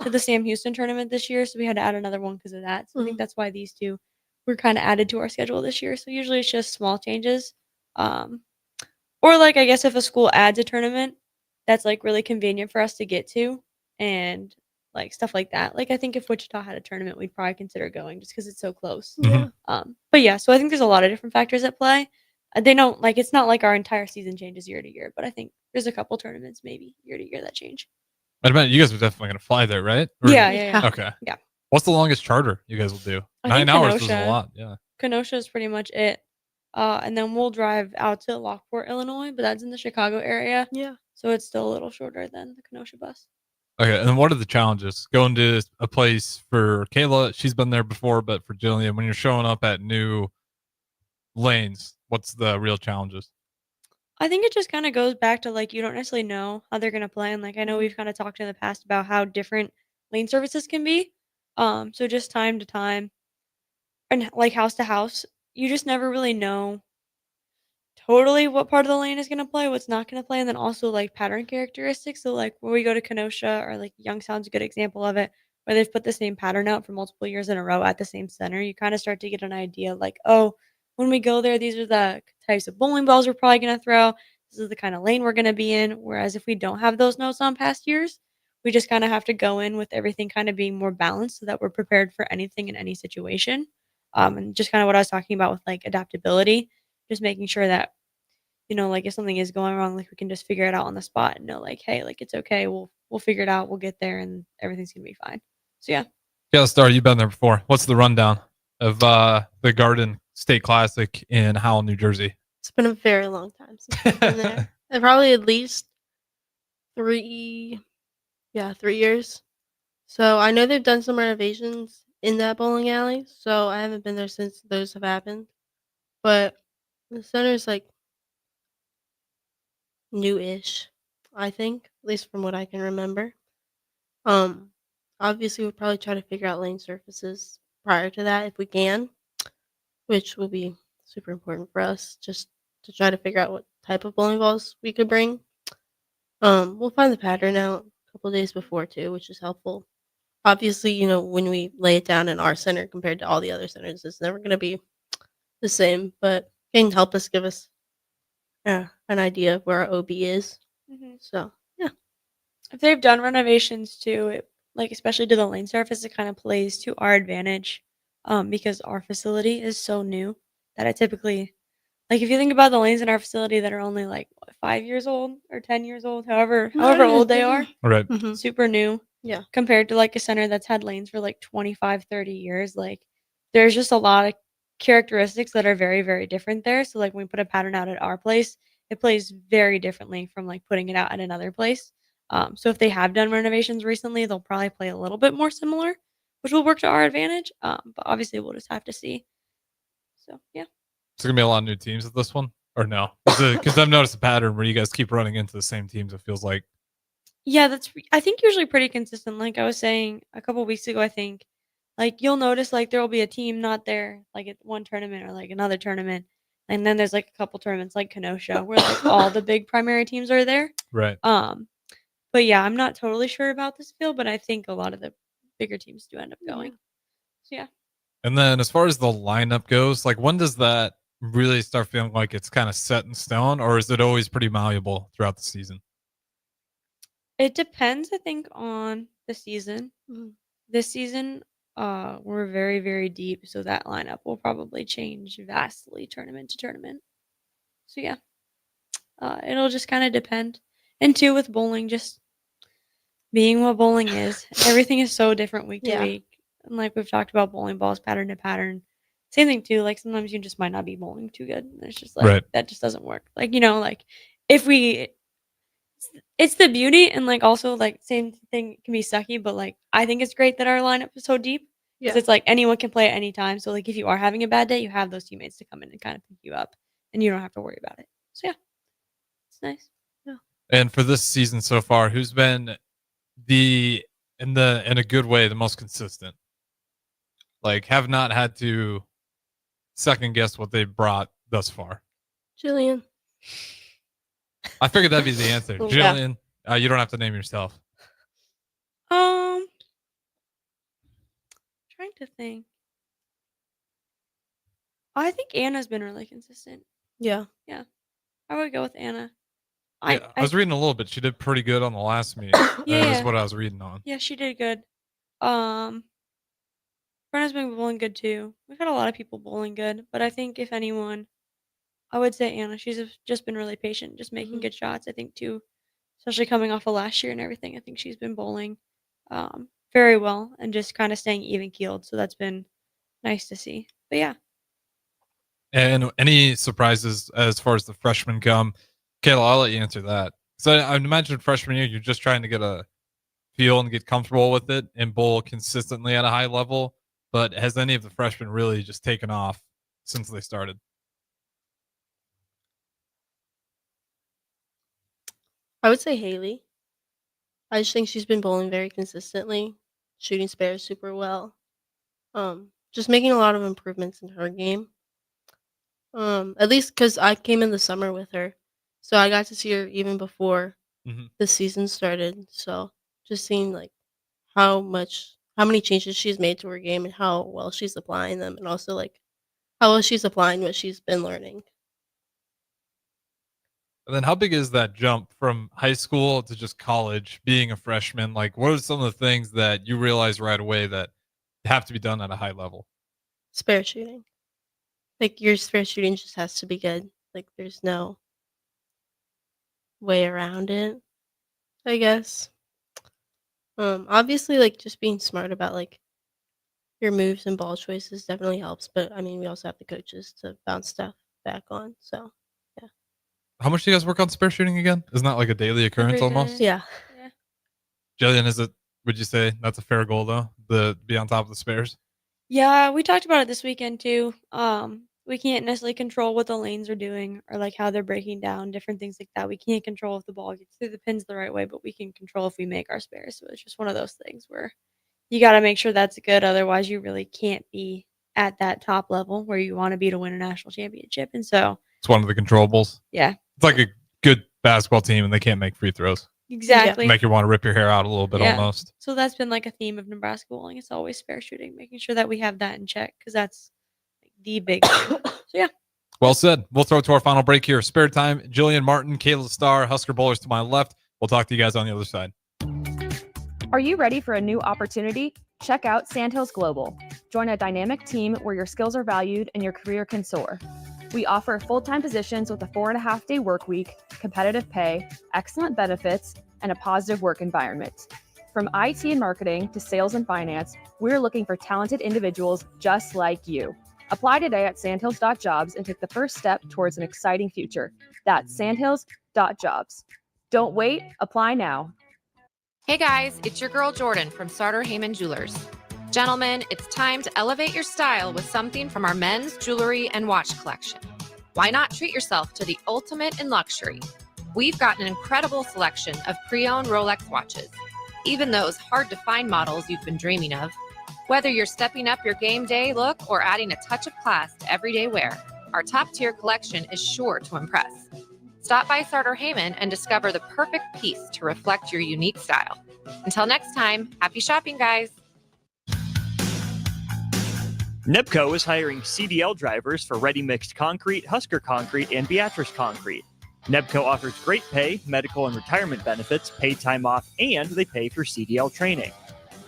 to the Sam Houston tournament this year, so we had to add another one because of that. So I think that's why these two were kind of added to our schedule this year. So usually it's just small changes, or like I guess if a school adds a tournament that's like really convenient for us to get to, and like stuff like that. Like I think if Wichita had a tournament, we'd probably consider going just because it's so close. Yeah. But yeah, so I think there's a lot of different factors at play. They don't like it's not like our entire season changes year to year, but I think there's a couple tournaments maybe year to year that change. I bet you guys are definitely going to fly there, right? Yeah. Okay. Yeah. What's the longest charter you guys will do? I 9 think hours is a Kenosha. lot. Yeah. Kenosha is pretty much it. And then we'll drive out to Lockport, Illinois, but that's in the Chicago area. Yeah. So it's still a little shorter than the Kenosha bus. Okay. And what are the challenges? Going to a place for Kayla, she's been there before, but for Jillian, when you're showing up at new lanes, what's the real challenges? I think it just kind of goes back to like you don't necessarily know how they're gonna play, and like I know we've kind of talked in the past about how different lane services can be. So just time to time, and like house to house, you just never really know totally what part of the lane is gonna play, what's not gonna play, and then also like pattern characteristics. So like when we go to Kenosha or like Youngstown's a good example of it, where they've put the same pattern out for multiple years in a row at the same center, you kind of start to get an idea like, oh, when we go there, these are the types of bowling balls we're probably gonna throw. This is the kind of lane we're gonna be in. Whereas if we don't have those notes on past years, we just kind of have to go in with everything kind of being more balanced so that we're prepared for anything in any situation. And just kind of what I was talking about with like adaptability, just making sure that like if something is going wrong, like we can just figure it out on the spot and know like, hey, like it's okay. We'll figure it out. We'll get there and everything's gonna be fine. So yeah. Kayla Starr, you've been there before. What's the rundown of the Garden State Classic in Howell, New Jersey? It's been a very long time since I've been there. And probably at least 3 years. So I know they've done some renovations in that bowling alley. So I haven't been there since those have happened. But the center's like new-ish, I think, at least from what I can remember. Obviously we'll probably try to figure out lane surfaces prior to that if we can, which will be super important for us just to try to figure out what type of bowling balls we could bring. We'll find the pattern out a couple days before too, which is helpful. Obviously, you know, when we lay it down in our center compared to all the other centers, it's never going to be the same, but can help us give us an idea of where our OB is. Mhm. So, yeah. If they've done renovations too, like especially to the lane surface, it kind of plays to our advantage, because our facility is so new that it typically, like if you think about the lanes in our facility that are only like what, 5 years old or 10 years old, however old they are, Right. super new, Yeah. compared to like a center that's had lanes for like 25, 30 years. Like there's just a lot of characteristics that are very, very different there. So like when we put a pattern out at our place, it plays very differently from like putting it out at another place. So if they have done renovations recently, they'll probably play a little bit more similar, which will work to our advantage. But obviously we'll just have to see. So yeah. Is there gonna be a lot of new teams at this one, or no? Because I've noticed a pattern where you guys keep running into the same teams. It feels like. Yeah, I think usually pretty consistent. Like I was saying a couple weeks ago, I think like you'll notice like there will be a team not there like at one tournament or like another tournament. And then there's like a couple tournaments like Kenosha where like all the big primary teams are there. Right. But yeah, I'm not totally sure about this field, but I think a lot of the bigger teams do end up going. So yeah. And then as far as the lineup goes, like when does that really start feeling like it's kind of set in stone, or is it always pretty malleable throughout the season? It depends, I think, on the season. Mhm. This season, we're very, very deep, so that lineup will probably change vastly tournament to tournament. So yeah, it'll just kind of depend. And two, with bowling, just being what bowling is, everything is so different week to Yeah. week. And like we've talked about, bowling balls pattern to pattern. Same thing too. Like sometimes you just might not be bowling too good. And it's just like Right. that just doesn't work. Like like if we it's the beauty and like also like same thing can be sucky, but like I think it's great that our lineup is so deep because Yeah. it's like anyone can play at any time. So like if you are having a bad day, you have those teammates to come in and kind of pick you up, and you don't have to worry about it. So yeah, it's nice. Yeah. And for this season so far, who's been the in a good way the most consistent? Like have not had to second guess what they brought thus far. Jillian. I figured that'd be the answer. Oh, yeah. Jillian, you don't have to name yourself. Trying to think. I think Anna's been really consistent. Yeah. Yeah, I would go with Anna. I was reading a little bit. She did pretty good on the last meet. Yeah. Is what I was reading on. Yeah, she did good. Brenna's been bowling good too. We've had a lot of people bowling good, but I think if anyone, I would say Anna. She's just been really patient, just making good shots. I think too, especially coming off of last year and everything. I think she's been bowling very well and just kind of staying even keeled. So that's been nice to see. But yeah. And any surprises as far as the freshmen come? Kayla, I'll let you answer that. So I imagine freshman year, you're just trying to get a feel and get comfortable with it and bowl consistently at a high level. But has any of the freshmen really just taken off since they started? I would say Haley. I just think she's been bowling very consistently, shooting spares super well. Just making a lot of improvements in her game. At least because I came in the summer with her, so I got to see her even before Mhm. the season started. So just seeing like how many changes she's made to her game and how well she's applying them, and also like how well she's applying what she's been learning. And then how big is that jump from high school to just college, being a freshman? Like, what are some of the things that you realize right away that have to be done at a high level? Spare shooting. Like your spare shooting just has to be good. Like there's no way around it, I guess. Obviously like just being smart about like your moves and ball choices definitely helps, but I mean we also have the coaches to bounce stuff back on. So How much do you guys work on spare shooting again? Isn't that like a daily occurrence Every day. almost? yeah. Jillian, would you say that's a fair goal though? To be on top of the spares? Yeah, we talked about it this weekend too. We can't necessarily control what the lanes are doing or like how they're breaking down, different things like that. We can't control if the ball gets through the pins the right way, but we can control if we make our spares. So it's just one of those things where you got to make sure that's good. Otherwise, you really can't be at that top level where you want to be to win a national championship. And so, It's one of the controllables. yeah, It's like a good basketball team and they can't make free throws. Exactly. Make you want to rip your hair out a little bit almost. So that's been like a theme of Nebraska bowling. It's always spare shooting, making sure that we have that in check because that's like, the big thing. So yeah. Well said. We'll throw it to our final break here. Spare time. Jillian Martin, Kayla Starr, Husker Bowlers to my left. We'll talk to you guys on the other side. Are you ready for a new opportunity? Check out Sandhills Global. Join a dynamic team where your skills are valued and your career can soar. We offer full-time positions with a 4.5-day work week, competitive pay, excellent benefits, and a positive work environment. From IT and marketing to sales and finance, we're looking for talented individuals just like you. Apply today at sandhills.jobs and take the first step towards an exciting future. That's sandhills.jobs. Don't wait, apply now. Hey guys, it's your girl Jordan from Starter Heyman Jewelers. Gentlemen, it's time to elevate your style with something from our men's jewelry and watch collection. Why not treat yourself to the ultimate in luxury? We've got an incredible selection of pre-owned Rolex watches, even those hard-to-find models you've been dreaming of. Whether you're stepping up your game day look or adding a touch of class to everyday wear, our top-tier collection is sure to impress. Stop by Starter Heyman and discover the perfect piece to reflect your unique style. Until next time, happy shopping, guys. NEBCO is hiring CDL drivers for Ready Mixed Concrete, Husker Concrete, and Beatrice Concrete. NEBCO offers great pay, medical and retirement benefits, paid time off, and they pay for CDL training.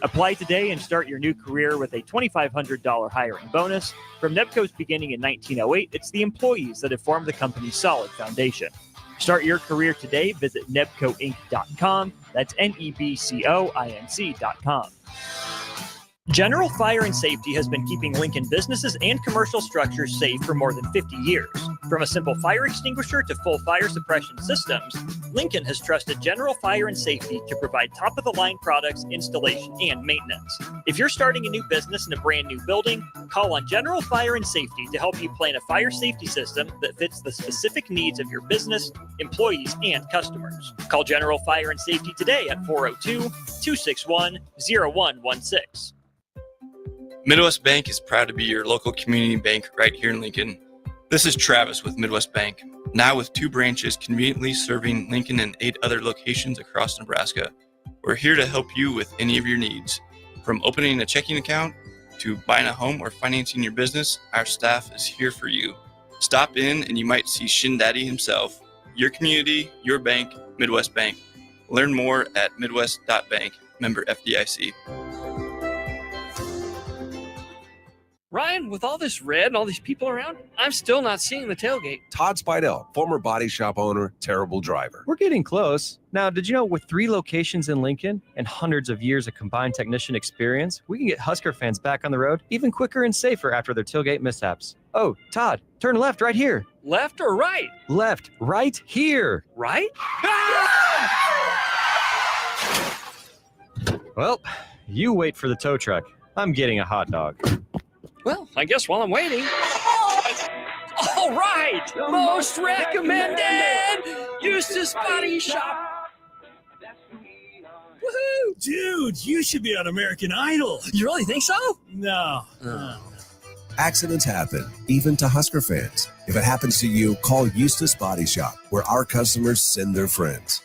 Apply today and start your new career with a $2,500 hiring bonus. From NEBCO's beginning in 1908, it's the employees that have formed the company's solid foundation. Start your career today. Visit nebcoinc.com. That's NEBCOINC.com. General Fire and Safety has been keeping Lincoln businesses and commercial structures safe for more than 50 years. From a simple fire extinguisher to full fire suppression systems, Lincoln has trusted General Fire and Safety to provide top-of-the-line products, installation, and maintenance. If you're starting a new business in a brand new building, call on General Fire and Safety to help you plan a fire safety system that fits the specific needs of your business, employees, and customers. Call General Fire and Safety today at 402-261-0116. Midwest Bank is proud to be your local community bank right here in Lincoln. This is Travis with Midwest Bank, now with 2 branches conveniently serving Lincoln and 8 other locations across Nebraska. We're here to help you with any of your needs. From opening a checking account to buying a home or financing your business, our staff is here for you. Stop in and you might see Shin Daddy himself. Your community, your bank, Midwest Bank. Learn more at midwest.bank, member FDIC. Ryan, with all this red and all these people around, I'm still not seeing the tailgate. Todd Spidell, former body shop owner, terrible driver. We're getting close. Now, did you know with 3 locations in Lincoln and hundreds of years of combined technician experience, we can get Husker fans back on the road even quicker and safer after their tailgate mishaps? Oh, Todd, turn left right here. Left or right? Left, right here. Right? Well, you wait for the tow truck. I'm getting a hot dog. Well, I guess while I'm waiting. All right! Most recommended! Eustace Body Shop! Woohoo! Dude, you should be on American Idol. You really think so? No. Accidents happen, even to Husker fans. If it happens to you, call Eustace Body Shop, where our customers send their friends.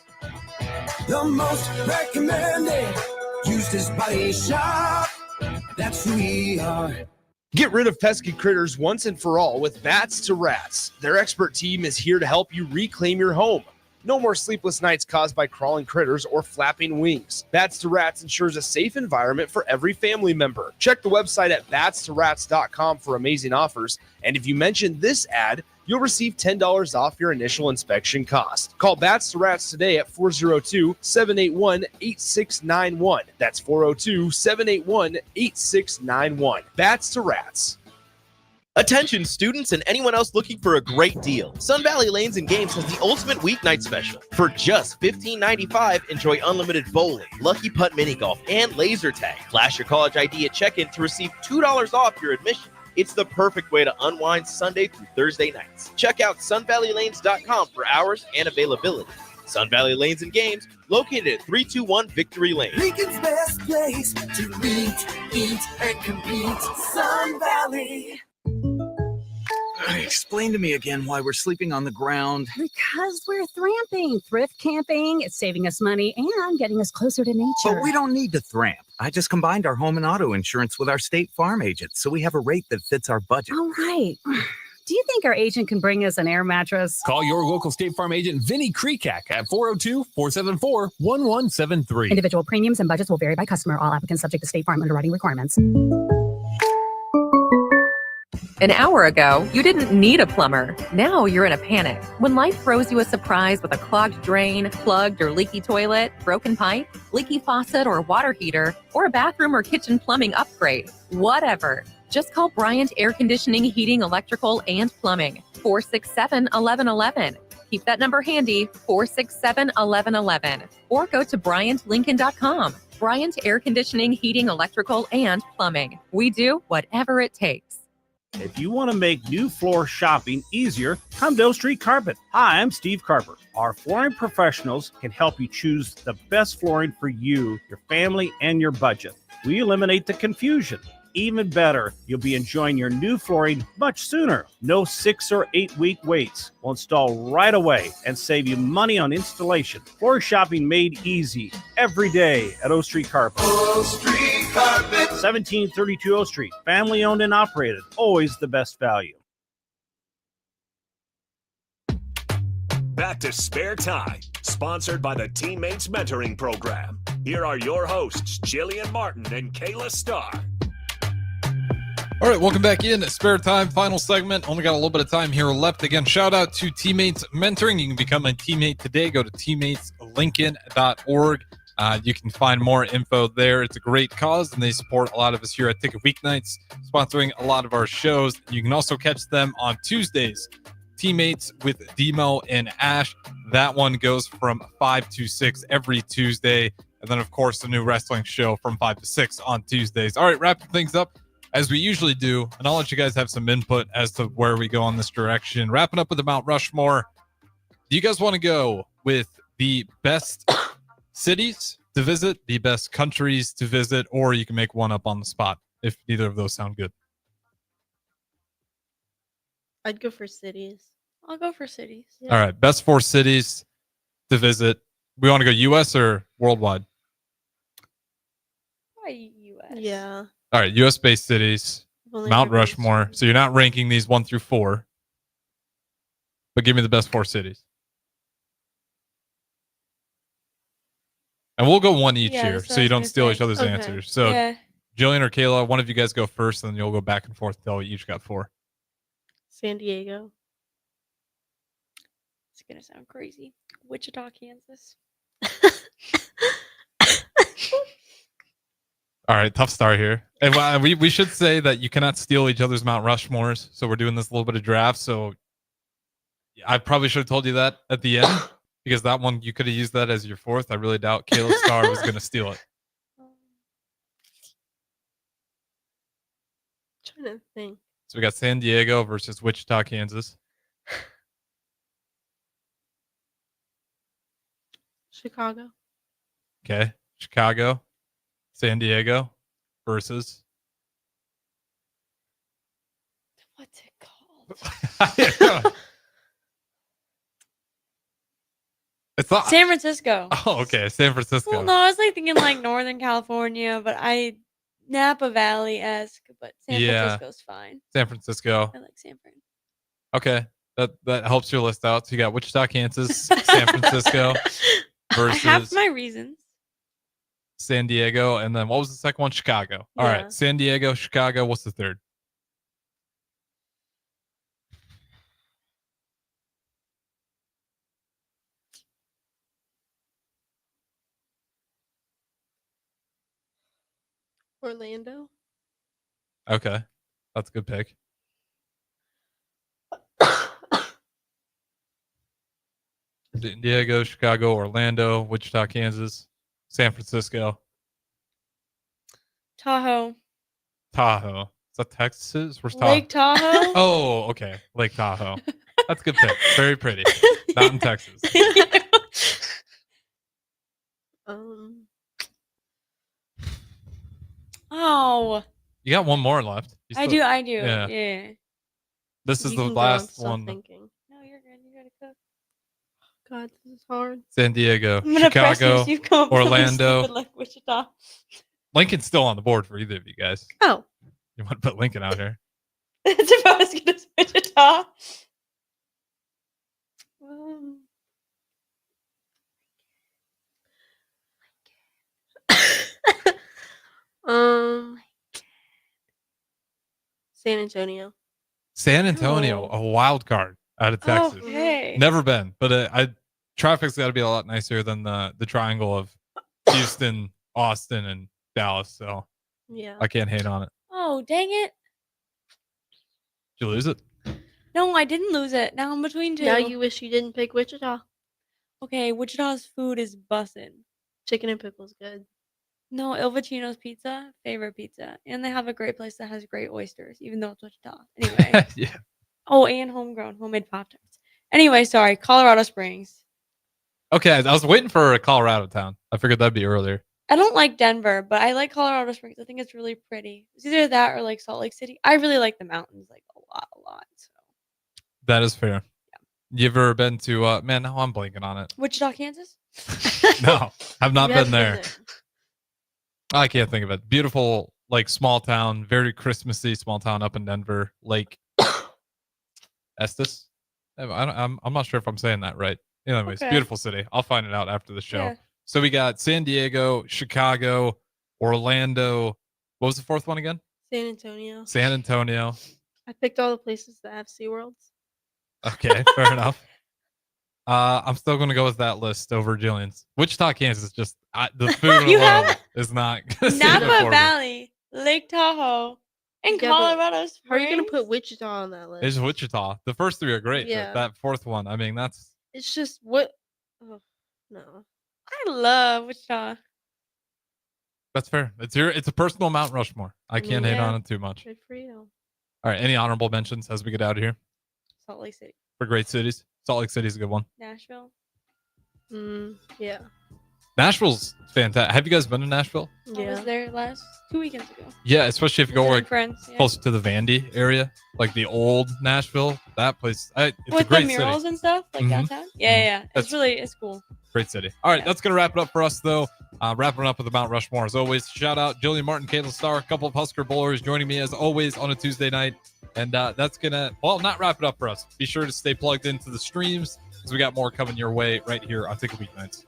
The most recommended Eustace Body Shop. That's who we are. Get rid of pesky critters once and for all with Bats to Rats. Their expert team is here to help you reclaim your home. No more sleepless nights caused by crawling critters or flapping wings. Bats to Rats ensures a safe environment for every family member. Check the website at batstoRats.com for amazing offers. And if you mention this ad, you'll receive $10 off your initial inspection cost. Call Bats to Rats today at 402-781-8691. That's 402-781-8691. Bats to Rats. Attention students and anyone else looking for a great deal. Sun Valley Lanes and Games has the ultimate weeknight special. For just $15.95, enjoy unlimited bowling, lucky putt mini golf, and laser tag. Flash your college ID at check-in to receive $2 off your admission. It's the perfect way to unwind Sunday through Thursday nights. Check out sunvalleylanes.com for hours and availability. Sun Valley Lanes and Games, located at 321 Victory Lane. Lincoln's best place to meet, eat, and compete. Sun Valley. Explain to me again why we're sleeping on the ground. Because we're thramping, thrift camping. It's saving us money and getting us closer to nature. But we don't need to thramp. I just combined our home and auto insurance with our State Farm agent, so we have a rate that fits our budget. All right. Do you think our agent can bring us an air mattress? Call your local State Farm agent, Vinny Krekak, at 402-474-1173. Individual premiums and budgets will vary by customer. All applicants subject to State Farm underwriting requirements. An hour ago, you didn't need a plumber. Now you're in a panic. When life throws you a surprise with a clogged drain, plugged or leaky toilet, broken pipe, leaky faucet or water heater, or a bathroom or kitchen plumbing upgrade, whatever. Just call Bryant Air Conditioning, Heating, Electrical, and Plumbing. 467-1111. Keep that number handy, 467-1111. Or go to BryantLincoln.com. Bryant Air Conditioning, Heating, Electrical, and Plumbing. We do whatever it takes. If you want to make new floor shopping easier, come to O Street Carpet. Hi, I'm Steve Carper. Our flooring professionals can help you choose the best flooring for you, your family, and your budget. We eliminate the confusion. Even better, you'll be enjoying your new flooring much sooner. No 6 or 8 week waits. We'll install right away and save you money on installation. Floor shopping made easy every day at O Street Carpet. O Street Carpet. 1732 O Street. Family owned and operated. Always the best value. Back to Spare Time, sponsored by the Teammates Mentoring Program. Here are your hosts, Jillian Martin and Kayla Starr. All right, welcome back in. Spare Time, final segment. Only got a little bit of time here left. Again, shout out to Teammates Mentoring. You can become a teammate today. Go to teammateslincoln.org. You can find more info there. It's a great cause, and they support a lot of us here at Ticket Weeknights, sponsoring a lot of our shows. You can also catch them on Tuesdays. Teammates with Demo and Ash. That one goes from 5 to 6 every Tuesday. And then, of course, the new wrestling show from 5 to 6 on Tuesdays. All right, wrapping things up as we usually do, and I'll let you guys have some input as to where we go in this direction. Wrapping up with the Mount Rushmore. Do you guys want to go with the best cities to visit, the best countries to visit, or you can make one up on the spot if neither of those sound good? I'd go for cities. I'll go for cities. All right, best 4 cities to visit. We want to go U.S. or worldwide? Why U.S.? Yeah. All right, U.S.-based cities, only Mount ever been Rushmore. So you're not ranking these 1 through 4, but give me the best 4 cities. And we'll go one each Yeah, here, that's what so I you was don't gonna steal say. each other's Okay. answers. So Yeah. Jillian or Kayla, one of you guys go first, and then you'll go back and forth until you each got 4. San Diego. It's going to sound crazy. Wichita, Kansas. All right, tough start here. And we should say that you cannot steal each other's Mount Rushmores, so we're doing this little bit of draft. So I probably should have told you that at the end, because that one, you could have used that as your 4th. I really doubt Kayla Starr was going to steal it. Trying to think. So we got San Diego versus Wichita, Kansas. Chicago. Okay, Chicago, San Diego versus. What's it called? It's not San Francisco. Oh, okay, San Francisco. Well, no, I was like thinking like Northern California, but Napa Valley-esque, but San Francisco's fine. San Francisco. I like San Fran. Okay, that helps your list out. So you got Wichita, Kansas, San Francisco versus I have my reasons. San Diego, and then what was the second one? Chicago. All Yeah. right, San Diego, Chicago. What's the third? Orlando. Okay, that's a good pick. San Diego, Chicago, Orlando, Wichita, Kansas, San Francisco, Tahoe. Tahoe. Is that Texas? Where's Tahoe? Lake Tahoe. Oh, okay. Lake Tahoe. That's a good pick. Very pretty. Not in Texas. Oh. You got one more left. You I still- do. Yeah. Yeah. This is You the can go on, last stop one. thinking. No, you're good. You gotta cook. God, this is hard. San Diego, I'm gonna press you Chicago, so you come up with something Orlando. stupid like Wichita. Lincoln's still on the board for either of you guys. Oh. You want to put Lincoln out here? That's if I was gonna say Wichita. Um, San Antonio. San Antonio, a wild card out of Texas. Okay. Never been, but traffic's got to be a lot nicer than the triangle of Houston, Austin, and Dallas. So Yeah. I can't hate on it. Oh, dang it. Did you lose it? No, I didn't lose it. Now I'm between two. Now you wish you didn't pick Wichita. Okay, Wichita's food is bussin'. Chicken and pickles, good. No, Il Vicino's pizza, favorite pizza. And they have a great place that has great oysters, even though it's Wichita. Anyway. Yeah. Oh, and homegrown, homemade Pop-Tarts. Anyway, sorry, Colorado Springs. Okay, I was waiting for a Colorado town. I figured that'd be earlier. I don't like Denver, but I like Colorado Springs. I think it's really pretty. It's either that or like Salt Lake City. I really like the mountains like a lot. So. That is fair. You ever been to man, now I'm blanking on it. Wichita, Kansas? No, I've not You been haven't there. I can't think of it. Beautiful, like small town, very Christmassy small town up in Denver. Lake Estes. I'm not sure if I'm saying that right. Anyways, Okay. beautiful city. I'll find it out after the show. Yeah. So we got San Diego, Chicago, Orlando. What was the fourth one again? San Antonio. San Antonio. I picked all the places that have SeaWorlds. Okay, fair enough. I'm still going to go with that list over Jillian's. Wichita, Kansas, just the food You alone have is not gonna save it Napa for me. Valley, Lake Tahoe, and Yeah, but Colorado Springs. How are you gonna put Wichita on that list? It's Wichita. The first three are great. Yeah. But that fourth one, I mean, that's It's just what? Oh, no. I love Wichita. fair. It's a personal Mount Rushmore. I can't hate Yeah. on it too much. Good for you. All right, any honorable mentions as we get out of here Salt Lake City, for great cities? Salt Lake City's a good one. Nashville. Yeah. Nashville's fantastic. Have you guys been to Nashville? I was there 2 weekends ago. Yeah, especially if you go Visiting like friends, yeah. close to the Vandy area, like the old Nashville. That place, it's a With great the murals city. and stuff, like Mhm. downtown. Yeah. That's- It's cool. Great city. All right, that's gonna wrap it up for us though. Wrapping up with the Mount Rushmore as always. Shout out Jillian Martin, Kayla Starr, a couple of Husker Bowlers joining me as always on a Tuesday night, and that's gonna not wrap it up for us. Be sure to stay plugged into the streams because we got more coming your way right here on Ticket Weeknights.